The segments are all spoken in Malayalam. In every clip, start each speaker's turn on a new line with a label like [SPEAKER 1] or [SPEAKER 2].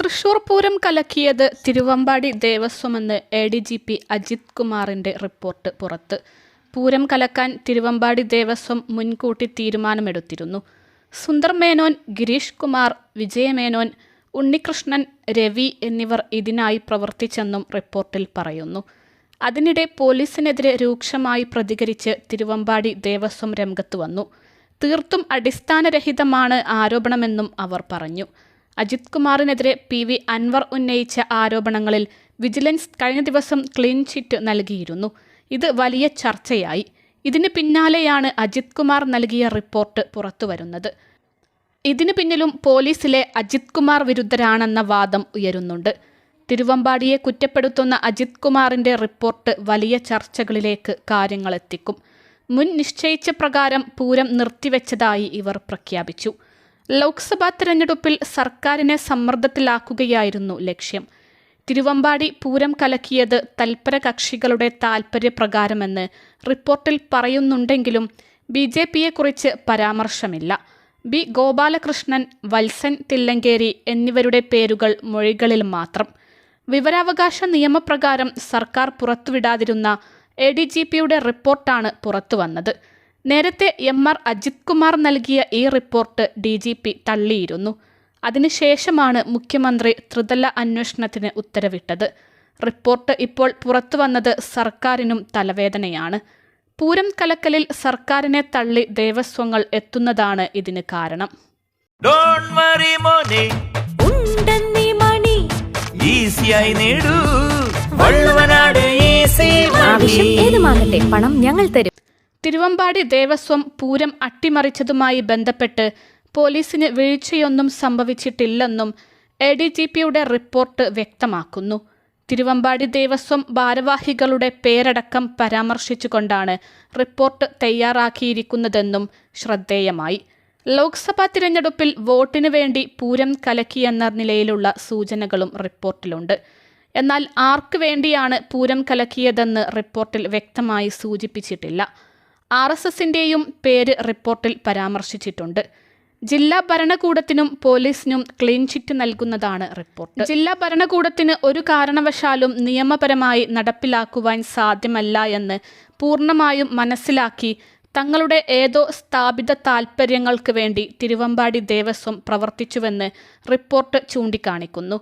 [SPEAKER 1] തൃശൂർ പൂരം കലക്കിയത് തിരുവമ്പാടി ദേവസ്വമെന്ന് ADGP അജിത് കുമാറിന്റെ റിപ്പോർട്ട് പുറത്ത്. പൂരം കലക്കാൻ തിരുവമ്പാടി ദേവസ്വം മുൻകൂട്ടി തീരുമാനമെടുത്തിരുന്നു. സുന്ദർ മേനോൻ, ഗിരീഷ് കുമാർ, വിജയമേനോൻ, ഉണ്ണികൃഷ്ണൻ, രവി എന്നിവർ ഇതിനായി പ്രവർത്തിച്ചെന്നും റിപ്പോർട്ടിൽ പറയുന്നു. അതിനിടെ പോലീസിനെതിരെ രൂക്ഷമായി പ്രതികരിച്ച് തിരുവമ്പാടി ദേവസ്വം രംഗത്ത് വന്നു. തീർത്തും അടിസ്ഥാനരഹിതമാണ് ആരോപണമെന്നും അവർ പറഞ്ഞു. അജിത് കുമാറിനെതിരെ PV അൻവർ ഉന്നയിച്ച ആരോപണങ്ങളിൽ വിജിലൻസ് കഴിഞ്ഞ ദിവസം ക്ലീൻ ചിറ്റ് നൽകിയിരുന്നു. ഇത് വലിയ ചർച്ചയായി. ഇതിന് പിന്നാലെയാണ് അജിത് കുമാർ നൽകിയ റിപ്പോർട്ട് പുറത്തുവരുന്നത്. ഇതിനു പിന്നിലും പോലീസിലെ അജിത് കുമാർ വിരുദ്ധരാണെന്ന വാദം ഉയരുന്നുണ്ട്. തിരുവമ്പാടിയെ കുറ്റപ്പെടുത്തുന്ന അജിത് കുമാറിന്റെ റിപ്പോർട്ട് വലിയ ചർച്ചകളിലേക്ക് കാര്യങ്ങളെത്തിക്കും. മുൻ നിശ്ചയിച്ച പ്രകാരം പൂരം നിർത്തിവെച്ചതായി ഇവർ പ്രഖ്യാപിച്ചു. ലോക്സഭാ തെരഞ്ഞെടുപ്പിൽ സർക്കാരിനെ സമ്മർദ്ദത്തിലാക്കുകയായിരുന്നു ലക്ഷ്യം. തിരുവമ്പാടി പൂരം കലക്കിയത് തൽപര കക്ഷികളുടെ താൽപര്യപ്രകാരമെന്ന് റിപ്പോർട്ടിൽ പറയുന്നുണ്ടെങ്കിലും BJPയെക്കുറിച്ച് പരാമർശമില്ല. B. ഗോപാലകൃഷ്ണൻ, വത്സൻ തില്ലങ്കേരി എന്നിവരുടെ പേരുകൾ മൊഴികളിൽ മാത്രം. വിവരാവകാശ നിയമപ്രകാരം സർക്കാർ പുറത്തുവിടാതിരുന്ന ADGPയുടെ റിപ്പോർട്ടാണ് പുറത്തുവന്നത്. നേരത്തെ MR അജിത് കുമാർ നൽകിയ ഈ റിപ്പോർട്ട് DGP തള്ളിയിരുന്നു. അതിനുശേഷമാണ് മുഖ്യമന്ത്രി ത്രിതല അന്വേഷണത്തിന് ഉത്തരവിട്ടത്. റിപ്പോർട്ട് ഇപ്പോൾ പുറത്തുവന്നത് സർക്കാരിനും തലവേദനയാണ്. പൂരം കലക്കലിൽ സർക്കാരിനെ തള്ളി ദേവസ്വങ്ങൾ എത്തുന്നതാണ് ഇതിന് കാരണം.
[SPEAKER 2] പണം ഞങ്ങൾ തരും.
[SPEAKER 1] തിരുവമ്പാടി ദേവസ്വം പൂരം അട്ടിമറിച്ചതുമായി ബന്ധപ്പെട്ട് പോലീസിന് വീഴ്ചയൊന്നും സംഭവിച്ചിട്ടില്ലെന്നും ADGPയുടെ റിപ്പോർട്ട് വ്യക്തമാക്കുന്നു. തിരുവമ്പാടി ദേവസ്വം ഭാരവാഹികളുടെ പേരടക്കം പരാമർശിച്ചുകൊണ്ടാണ് റിപ്പോർട്ട് തയ്യാറാക്കിയിരിക്കുന്നതെന്നും ശ്രദ്ധേയമായി. ലോക്സഭാ തിരഞ്ഞെടുപ്പിൽ വോട്ടിനു വേണ്ടി പൂരം കലക്കിയെന്ന നിലയിലുള്ള സൂചനകളും റിപ്പോർട്ടിലുണ്ട്. എന്നാൽ ആർക്കു വേണ്ടിയാണ് പൂരം കലക്കിയതെന്ന് റിപ്പോർട്ടിൽ വ്യക്തമായി സൂചിപ്പിച്ചിട്ടില്ല. RSSന്റെയും പേര് റിപ്പോർട്ടിൽ പരാമർശിച്ചിട്ടുണ്ട്. ജില്ലാ ഭരണകൂടത്തിനും പോലീസിനും ക്ലീൻ ചിറ്റ് നൽകുന്നതാണ് റിപ്പോർട്ട്. ജില്ലാ ഭരണകൂടത്തിന് ഒരു കാരണവശാലും നിയമപരമായി നടപ്പിലാക്കുവാൻ സാധ്യമല്ല എന്ന് പൂർണ്ണമായും മനസ്സിലാക്കി തങ്ങളുടെ ഏതോ സ്ഥാപിത താൽപ്പര്യങ്ങൾക്ക് വേണ്ടി തിരുവമ്പാടി ദേവസ്വം പ്രവർത്തിച്ചുവെന്ന് റിപ്പോർട്ട് ചൂണ്ടിക്കാണിക്കുന്നു.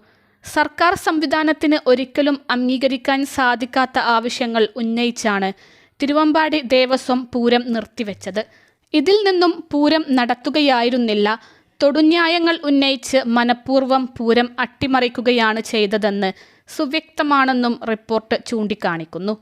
[SPEAKER 1] സർക്കാർ സംവിധാനത്തിന് ഒരിക്കലും അംഗീകരിക്കാൻ സാധിക്കാത്ത ആവശ്യങ്ങൾ ഉന്നയിച്ചാണ് തിരുവമ്പാടി ദേവസ്വം പൂരം നിർത്തിവെച്ചത്. ഇതിൽ നിന്നും പൂരം നടത്തുകയായിരുന്നില്ല. തൊടുന്യായങ്ങൾ ഉന്നയിച്ച് മനഃപൂർവ്വം പൂരം അട്ടിമറിക്കുകയാണ് ചെയ്തതെന്ന് സുവ്യക്തമാണെന്നും റിപ്പോർട്ട് ചൂണ്ടിക്കാണിക്കുന്നു.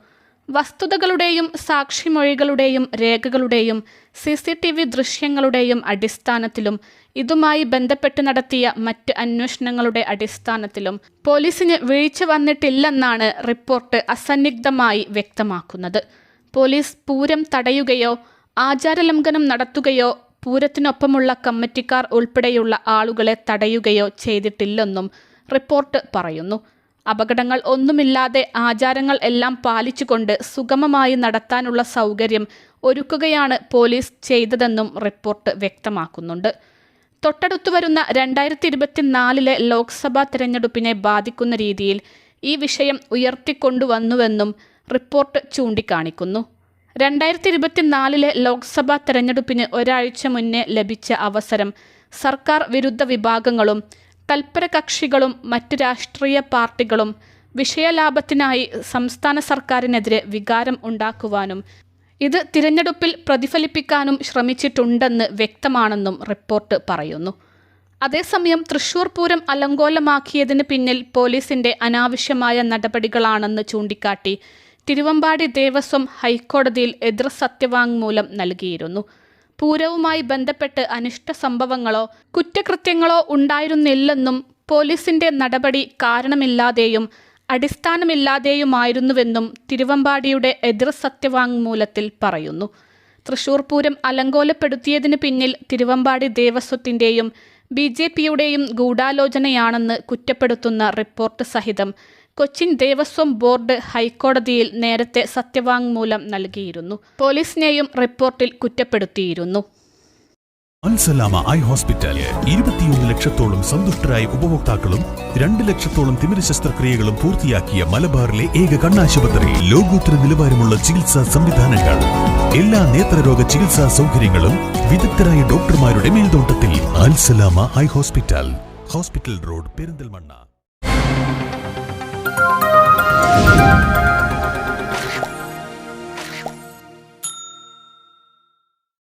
[SPEAKER 1] വസ്തുതകളുടെയും സാക്ഷിമൊഴികളുടെയും രേഖകളുടെയും CCTV ദൃശ്യങ്ങളുടെയും അടിസ്ഥാനത്തിലും ഇതുമായി ബന്ധപ്പെട്ട് നടത്തിയ മറ്റ് അന്വേഷണങ്ങളുടെ അടിസ്ഥാനത്തിലും പോലീസിന് വീഴ്ച വന്നിട്ടില്ലെന്നാണ് റിപ്പോർട്ട് അസന്നിഗ്ധമായി വ്യക്തമാക്കുന്നത്. പോലീസ് പൂരം തടയുകയോ ആചാരലംഘനം നടത്തുകയോ പൂരത്തിനൊപ്പമുള്ള കമ്മിറ്റിക്കാർ ഉൾപ്പെടെയുള്ള ആളുകളെ തടയുകയോ ചെയ്തിട്ടില്ലെന്നും റിപ്പോർട്ട് പറയുന്നു. അപകടങ്ങൾ ഒന്നുമില്ലാതെ ആചാരങ്ങൾ എല്ലാം പാലിച്ചുകൊണ്ട് സുഗമമായി നടത്താനുള്ള സൗകര്യം ഒരുക്കുകയാണ് പോലീസ് ചെയ്തതെന്നും റിപ്പോർട്ട് വ്യക്തമാക്കുന്നുണ്ട്. തൊട്ടടുത്തുവരുന്ന 2024 ലോക്സഭാ തെരഞ്ഞെടുപ്പിനെ ബാധിക്കുന്ന രീതിയിൽ ഈ വിഷയം ഉയർത്തിക്കൊണ്ടുവന്നുവെന്നും റിപ്പോർട്ട് ചൂണ്ടിക്കാണിക്കുന്നു. 2024 ലോക്സഭാ തെരഞ്ഞെടുപ്പിന് ഒരാഴ്ച മുന്നേ ലഭിച്ച അവസരം സർക്കാർ വിരുദ്ധ വിഭാഗങ്ങളും തൽപര കക്ഷികളും മറ്റ് രാഷ്ട്രീയ പാർട്ടികളും വിഷയലാഭത്തിനായി സംസ്ഥാന സർക്കാരിനെതിരെ വികാരം ഉണ്ടാക്കുവാനും ഇത് തിരഞ്ഞെടുപ്പിൽ പ്രതിഫലിപ്പിക്കാനും ശ്രമിച്ചിട്ടുണ്ടെന്ന് വ്യക്തമാണെന്നും റിപ്പോർട്ട് പറയുന്നു. അതേസമയം തൃശൂർ പൂരം അലങ്കോലമാക്കിയതിന് പിന്നിൽ പോലീസിന്റെ അനാവശ്യമായ നടപടികളാണെന്ന് ചൂണ്ടിക്കാട്ടി തിരുവമ്പാടി ദേവസ്വം ഹൈക്കോടതിയിൽ എതിർ സത്യവാങ്മൂലം നൽകിയിരുന്നു. പൂരവുമായി ബന്ധപ്പെട്ട് അനിഷ്ട സംഭവങ്ങളോ കുറ്റകൃത്യങ്ങളോ ഉണ്ടായിരുന്നില്ലെന്നും പോലീസിന്റെ നടപടി കാരണമില്ലാതെയും അടിസ്ഥാനമില്ലാതെയുമായിരുന്നുവെന്നും തിരുവമ്പാടിയുടെ എതിർ സത്യവാങ്മൂലത്തിൽ പറയുന്നു. തൃശൂർ പൂരം അലങ്കോലപ്പെടുത്തിയതിന് പിന്നിൽ തിരുവമ്പാടി ദേവസ്വത്തിന്റെയും BJPയുടെയും ഗൂഢാലോചനയാണെന്ന് കുറ്റപ്പെടുത്തുന്ന റിപ്പോർട്ട് സഹിതം കൊച്ചിൻ ദേവസ്വം ബോർഡ് ഹൈക്കോടതിയിൽ നേരത്തെ സത്യവാങ്മൂലം നൽകിയിരുന്നു. പോലീസിനെയും റിപ്പോർട്ടിൽ കുറ്റപ്പെടുത്തിയിരുന്നു.
[SPEAKER 3] അൽസലാമ ഐ ഹോസ്പിറ്റൽ 21 ലക്ഷത്തോളം സന്തുഷ്ടരായ ഉപഭോക്താക്കളും 2 ലക്ഷത്തോളം തിമിര ശസ്ത്രക്രിയകളും പൂർത്തിയാക്കിയ മലബാറിലെ ഏക കണ്ണാശുപത്രി. ലോകോത്തര നിലവാരമുള്ള ചികിത്സാ സംവിധാനങ്ങൾ, എല്ലാ നേത്രരോഗ ചികിത്സാ സൗകര്യങ്ങളും വിദഗ്ധരായ ഡോക്ടർമാരുടെ മേൽനോട്ടത്തിൽ. Al Salama eye hospital, hospital road, Perinthalmanna.